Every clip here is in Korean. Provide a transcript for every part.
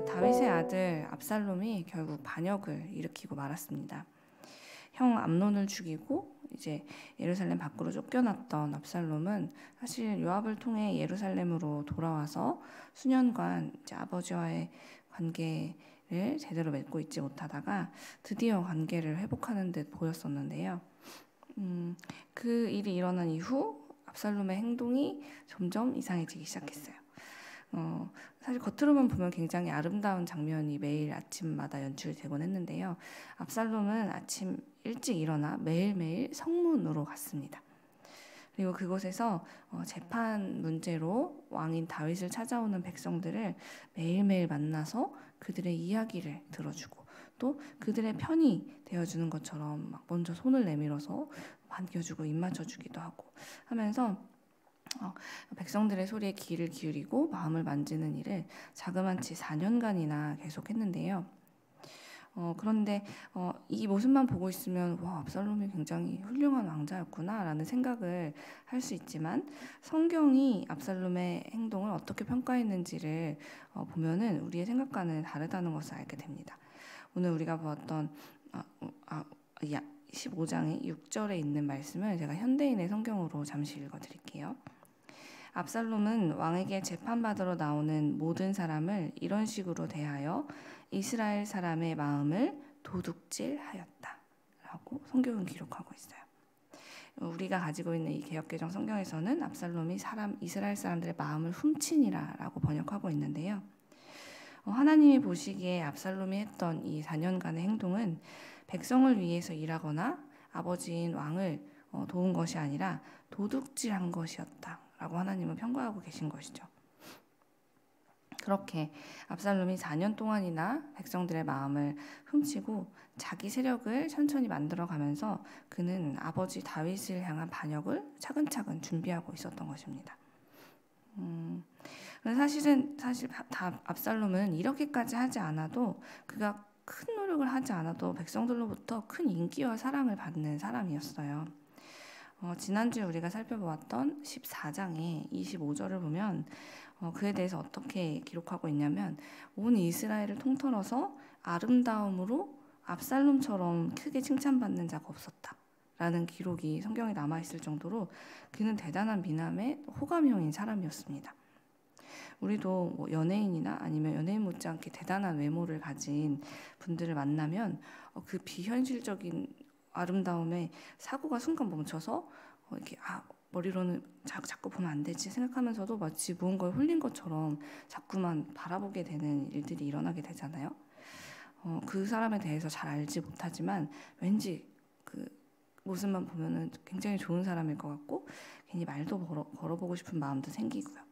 다윗의 아들 압살롬이 결국 반역을 일으키고 말았습니다. 형 암논을 죽이고 이제 예루살렘 밖으로 쫓겨났던 압살롬은 사실 요압을 통해 예루살렘으로 돌아와서 수년간 이제 아버지와의 관계를 제대로 맺고 있지 못하다가 드디어 관계를 회복하는 듯 보였었는데요. 그 일이 일어난 이후 압살롬의 행동이 점점 이상해지기 시작했어요. 사실 겉으로만 보면 굉장히 아름다운 장면이 매일 아침마다 연출되곤 했는데요. 압살롬은 아침 일찍 일어나 매일매일 성문으로 갔습니다. 그리고 그곳에서 재판 문제로 왕인 다윗을 찾아오는 백성들을 매일매일 만나서 그들의 이야기를 들어주고 또 그들의 편이 되어주는 것처럼 막 먼저 손을 내밀어서 반겨주고 입 맞춰주기도 하고 하면서 백성들의 소리에 귀를 기울이고 마음을 만지는 일을 자그마치 4년간이나 계속했는데요. 그런데 이 모습만 보고 있으면 와, 압살롬이 굉장히 훌륭한 왕자였구나 라는 생각을 할 수 있지만 성경이 압살롬의 행동을 어떻게 평가했는지를 보면은 우리의 생각과는 다르다는 것을 알게 됩니다. 오늘 우리가 보았던 15장의 6절에 있는 말씀을 제가 현대인의 성경으로 잠시 읽어드릴게요. 압살롬은 왕에게 재판받으러 나오는 모든 사람을 이런 식으로 대하여 이스라엘 사람의 마음을 도둑질하였다 라고 성경은 기록하고 있어요. 우리가 가지고 있는 이 개역개정 성경에서는 압살롬이 이스라엘 사람들의 마음을 훔치니라 라고 번역하고 있는데요. 하나님이 보시기에 압살롬이 했던 이 4년간의 행동은 백성을 위해서 일하거나 아버지인 왕을 도운 것이 아니라 도둑질한 것이었다 라고 하나님은 평가하고 계신 것이죠. 그렇게 압살롬이 4년 동안이나 백성들의 마음을 훔치고 자기 세력을 천천히 만들어가면서 그는 아버지 다윗을 향한 반역을 차근차근 준비하고 있었던 것입니다. 사실 압살롬은 이렇게까지 하지 않아도 그가 큰 노력을 하지 않아도 백성들로부터 큰 인기와 사랑을 받는 사람이었어요. 지난주에 우리가 살펴보았던 14장의 25절을 보면 그에 대해서 어떻게 기록하고 있냐면 온 이스라엘을 통틀어서 아름다움으로 압살롬처럼 크게 칭찬받는 자가 없었다 라는 기록이 성경에 남아있을 정도로 그는 대단한 미남의 호감형인 사람이었습니다. 우리도 뭐 연예인이나 아니면 연예인 못지않게 대단한 외모를 가진 분들을 만나면 그 비현실적인 아름다움에 사고가 순간 멈춰서 이렇게 머리로는 자꾸 보면 안 되지 생각하면서도 마치 무언가에 홀린 것처럼 자꾸만 바라보게 되는 일들이 일어나게 되잖아요. 그 사람에 대해서 잘 알지 못하지만 왠지 그 모습만 보면은 굉장히 좋은 사람일 것 같고 괜히 말도 걸어보고 싶은 마음도 생기고요.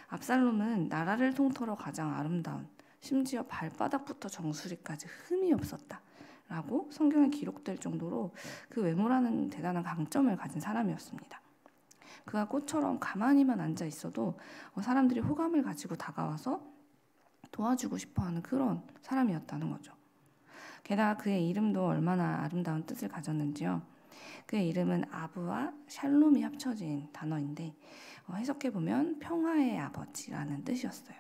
압살롬은 나라를 통틀어 가장 아름다운, 심지어 발바닥부터 정수리까지 흠이 없었다 라고 성경에 기록될 정도로 그 외모라는 대단한 강점을 가진 사람이었습니다. 그가 꽃처럼 가만히만 앉아 있어도 사람들이 호감을 가지고 다가와서 도와주고 싶어하는 그런 사람이었다는 거죠. 게다가 그의 이름도 얼마나 아름다운 뜻을 가졌는지요. 그의 이름은 아브와 샬롬이 합쳐진 단어인데 해석해보면 평화의 아버지라는 뜻이었어요.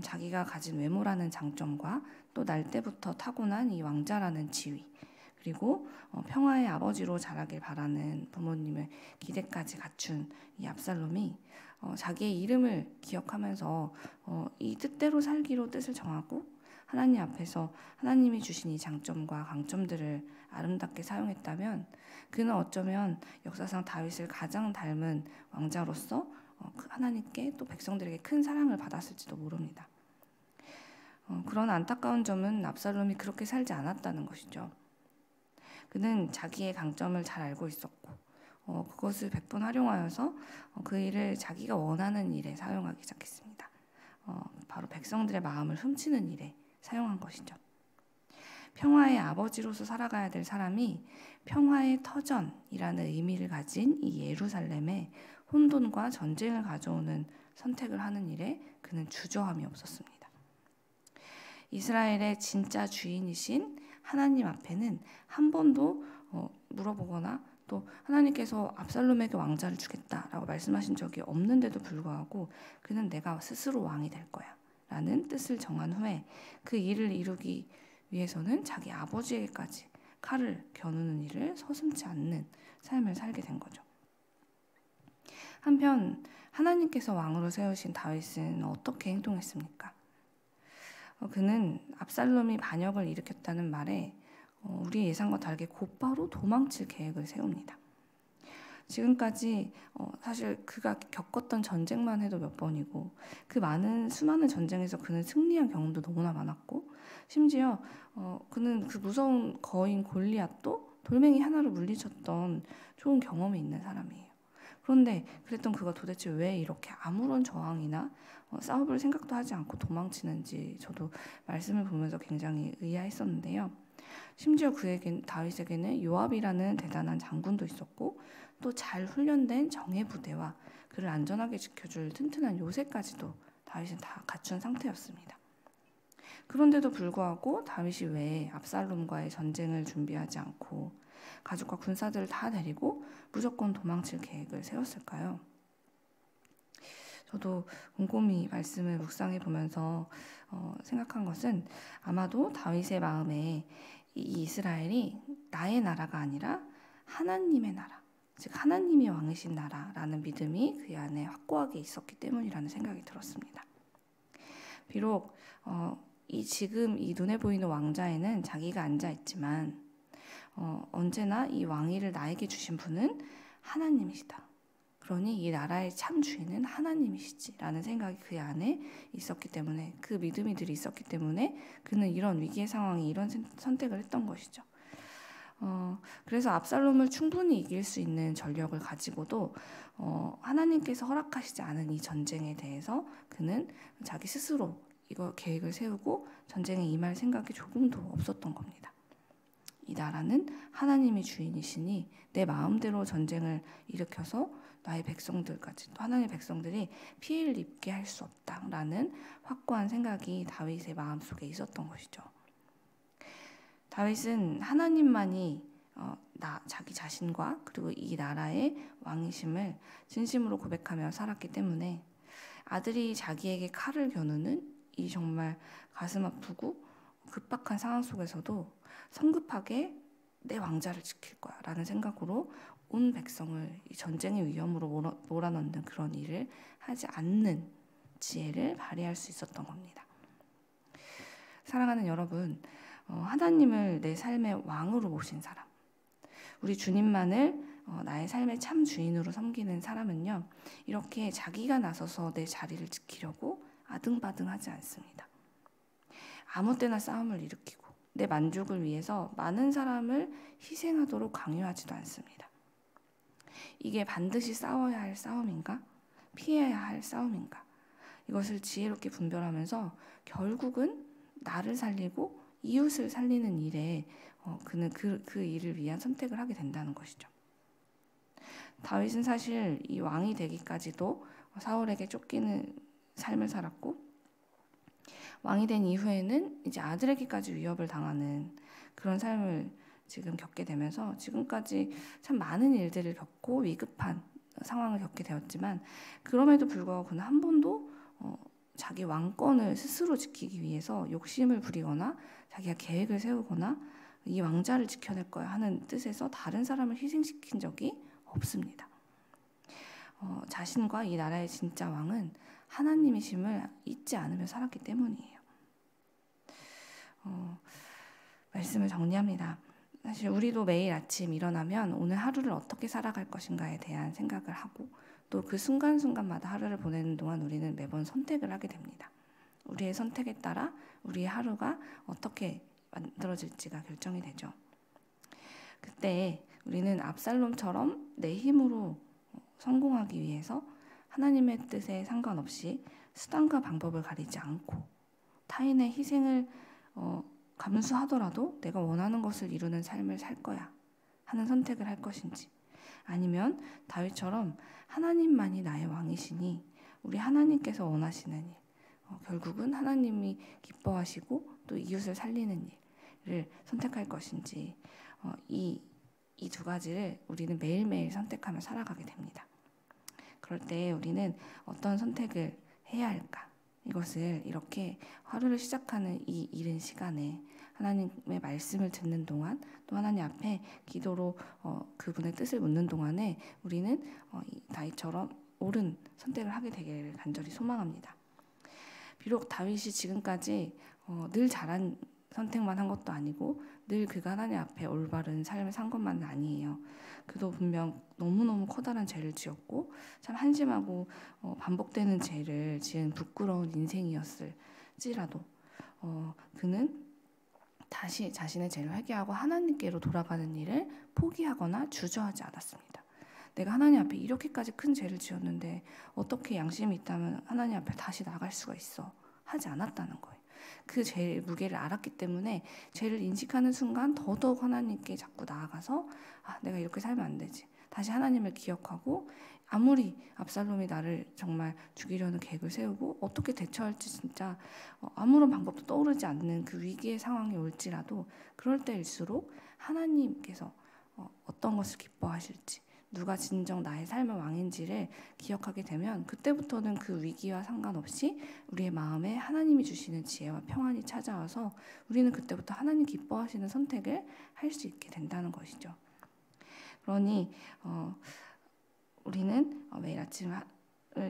자기가 가진 외모라는 장점과 또 날 때부터 타고난 이 왕자라는 지위 그리고 평화의 아버지로 자라길 바라는 부모님의 기대까지 갖춘 이 압살롬이 자기의 이름을 기억하면서 이 뜻대로 살기로 뜻을 정하고 하나님 앞에서 하나님이 주신 이 장점과 강점들을 아름답게 사용했다면 그는 어쩌면 역사상 다윗을 가장 닮은 왕자로서 하나님께 또 백성들에게 큰 사랑을 받았을지도 모릅니다. 그런 안타까운 점은 압살롬이 그렇게 살지 않았다는 것이죠. 그는 자기의 강점을 잘 알고 있었고 그것을 100번 활용하여서 그 일을 자기가 원하는 일에 사용하기 시작했습니다. 바로 백성들의 마음을 훔치는 일에 사용한 것이죠. 평화의 아버지로서 살아가야 될 사람이 평화의 터전이라는 의미를 가진 이 예루살렘에 혼돈과 전쟁을 가져오는 선택을 하는 일에 그는 주저함이 없었습니다. 이스라엘의 진짜 주인이신 하나님 앞에는 한 번도 물어보거나 또 하나님께서 압살롬에게 왕자를 주겠다라고 말씀하신 적이 없는데도 불구하고 그는 내가 스스로 왕이 될 거야 라는 뜻을 정한 후에 그 일을 이루기 위해서는 자기 아버지에게까지 칼을 겨누는 일을 서슴지 않는 삶을 살게 된 거죠. 한편 하나님께서 왕으로 세우신 다윗은 어떻게 행동했습니까? 그는 압살롬이 반역을 일으켰다는 말에 우리의 예상과 다르게 곧바로 도망칠 계획을 세웁니다. 지금까지 사실 그가 겪었던 전쟁만 해도 몇 번이고 그 수많은 전쟁에서 그는 승리한 경험도 너무나 많았고 심지어 그는 그 무서운 거인 골리앗도 돌멩이 하나로 물리쳤던 좋은 경험이 있는 사람이에요. 그런데 그랬던 그가 도대체 왜 이렇게 아무런 저항이나 싸워볼 생각도 하지 않고 도망치는지 저도 말씀을 보면서 굉장히 의아했었는데요. 심지어 다윗에게는 요압이라는 대단한 장군도 있었고 또 잘 훈련된 정예 부대와 그를 안전하게 지켜줄 튼튼한 요새까지도 다윗은 다 갖춘 상태였습니다. 그런데도 불구하고 다윗이 왜 압살롬과의 전쟁을 준비하지 않고 가족과 군사들을 다 데리고 무조건 도망칠 계획을 세웠을까요? 저도 곰곰이 말씀을 묵상해 보면서 생각한 것은 아마도 다윗의 마음에 이 이스라엘이 나의 나라가 아니라 하나님의 나라, 즉 하나님이 왕이신 나라라는 믿음이 그 안에 확고하게 있었기 때문이라는 생각이 들었습니다. 비록 지금 이 눈에 보이는 왕자에는 자기가 앉아 있지만 언제나 이 왕위를 나에게 주신 분은 하나님이시다. 그러니 이 나라의 참 주인은 하나님이시지라는 생각이 그 안에 있었기 때문에 그 믿음이들이 있었기 때문에 그는 이런 위기의 상황에 이런 선택을 했던 것이죠. 그래서 압살롬을 충분히 이길 수 있는 전력을 가지고도 하나님께서 허락하시지 않은 이 전쟁에 대해서 그는 자기 스스로 이거 계획을 세우고 전쟁에 임할 생각이 조금도 없었던 겁니다. 이 나라는 하나님이 주인이시니 내 마음대로 전쟁을 일으켜서 나의 백성들까지 또 하나님의 백성들이 피해를 입게 할 수 없다라는 확고한 생각이 다윗의 마음속에 있었던 것이죠. 다윗은 하나님만이 자기 자신과 그리고 이 나라의 왕이심을 진심으로 고백하며 살았기 때문에 아들이 자기에게 칼을 겨누는 이 정말 가슴 아프고 급박한 상황 속에서도 성급하게 내 왕자를 지킬 거야 라는 생각으로 온 백성을 이 전쟁의 위험으로 몰아넣는 그런 일을 하지 않는 지혜를 발휘할 수 있었던 겁니다. 사랑하는 여러분, 하나님을 내 삶의 왕으로 모신 사람, 우리 주님만을 나의 삶의 참 주인으로 섬기는 사람은요, 이렇게 자기가 나서서 내 자리를 지키려고 아등바등하지 않습니다. 아무 때나 싸움을 일으키고 내 만족을 위해서 많은 사람을 희생하도록 강요하지도 않습니다. 이게 반드시 싸워야 할 싸움인가? 피해야 할 싸움인가? 이것을 지혜롭게 분별하면서 결국은 나를 살리고 이웃을 살리는 일에 그는 그 일을 위한 선택을 하게 된다는 것이죠. 다윗은 사실 이 왕이 되기까지도 사울에게 쫓기는 삶을 살았고 왕이 된 이후에는 이제 아들에게까지 위협을 당하는 그런 삶을 지금 겪게 되면서 지금까지 참 많은 일들을 겪고 위급한 상황을 겪게 되었지만 그럼에도 불구하고 그는 한 번도 자기 왕권을 스스로 지키기 위해서 욕심을 부리거나 자기가 계획을 세우거나 이 왕자를 지켜낼 거야 하는 뜻에서 다른 사람을 희생시킨 적이 없습니다. 자신과 이 나라의 진짜 왕은 하나님이심을 잊지 않으며 살았기 때문이에요. 말씀을 정리합니다. 사실 우리도 매일 아침 일어나면 오늘 하루를 어떻게 살아갈 것인가에 대한 생각을 하고 또 그 순간순간마다 하루를 보내는 동안 우리는 매번 선택을 하게 됩니다. 우리의 선택에 따라 우리의 하루가 어떻게 만들어질지가 결정이 되죠. 그때 우리는 압살롬처럼 내 힘으로 성공하기 위해서 하나님의 뜻에 상관없이 수단과 방법을 가리지 않고 타인의 희생을 감수하더라도 내가 원하는 것을 이루는 삶을 살 거야 하는 선택을 할 것인지 아니면 다윗처럼 하나님만이 나의 왕이시니 우리 하나님께서 원하시는 일 결국은 하나님이 기뻐하시고 또 이웃을 살리는 일을 선택할 것인지 이 이 두 가지를 우리는 매일매일 선택하며 살아가게 됩니다. 그럴 때 우리는 어떤 선택을 해야 할까? 이것을 이렇게 하루를 시작하는 이 이른 시간에 하나님의 말씀을 듣는 동안, 또 하나님 앞에 기도로 그분의 뜻을 묻는 동안에 우리는 이 다윗처럼 옳은 선택을 하게 되기를 간절히 소망합니다. 비록 다윗이 지금까지 늘 잘한 선택만 한 것도 아니고 늘 그가 하나님 앞에 올바른 삶을 산 것만은 아니에요. 그도 분명 너무너무 커다란 죄를 지었고 참 한심하고 반복되는 죄를 지은 부끄러운 인생이었을지라도 그는 다시 자신의 죄를 회개하고 하나님께로 돌아가는 일을 포기하거나 주저하지 않았습니다. 내가 하나님 앞에 이렇게까지 큰 죄를 지었는데 어떻게 양심이 있다면 하나님 앞에 다시 나갈 수가 있어? 하지 않았다는 거예요. 그 죄의 무게를 알았기 때문에 죄를 인식하는 순간 더더욱 하나님께 자꾸 나아가서 내가 이렇게 살면 안 되지. 다시 하나님을 기억하고 아무리 압살롬이 나를 정말 죽이려는 계획을 세우고 어떻게 대처할지 진짜 아무런 방법도 떠오르지 않는 그 위기의 상황이 올지라도 그럴 때일수록 하나님께서 어떤 것을 기뻐하실지 누가 진정 나의 삶의 왕인지를 기억하게 되면 그때부터는 그 위기와 상관없이 우리의 마음에 하나님이 주시는 지혜와 평안이 찾아와서 우리는 그때부터 하나님 기뻐하시는 선택을 할 수 있게 된다는 것이죠. 그러니 우리는 매일 아침을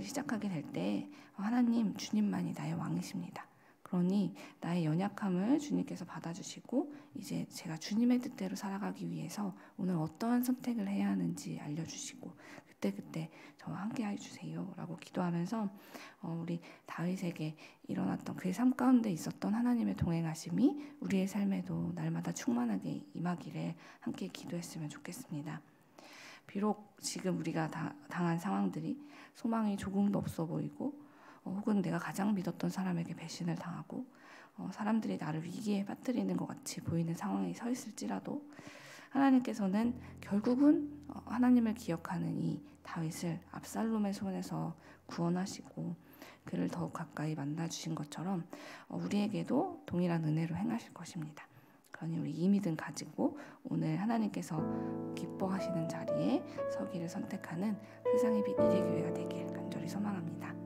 시작하게 될 때 하나님 주님만이 나의 왕이십니다. 그러니 나의 연약함을 주님께서 받아주시고 이제 제가 주님의 뜻대로 살아가기 위해서 오늘 어떠한 선택을 해야 하는지 알려주시고 그때 저와 함께 해주세요 라고 기도하면서 우리 다윗에게 일어났던 그의 삶 가운데 있었던 하나님의 동행하심이 우리의 삶에도 날마다 충만하게 임하기를 함께 기도했으면 좋겠습니다. 비록 지금 우리가 당한 상황들이 소망이 조금도 없어 보이고 혹은 내가 가장 믿었던 사람에게 배신을 당하고 사람들이 나를 위기에 빠뜨리는 것 같이 보이는 상황에 서 있을지라도 하나님께서는 결국은 하나님을 기억하는 이 다윗을 압살롬의 손에서 구원하시고 그를 더욱 가까이 만나주신 것처럼 우리에게도 동일한 은혜로 행하실 것입니다. 그러니 우리 이 믿음 가지고 오늘 하나님께서 기뻐하시는 자리에 서기를 선택하는 세상의 빛 이대교회가 되길 간절히 소망합니다.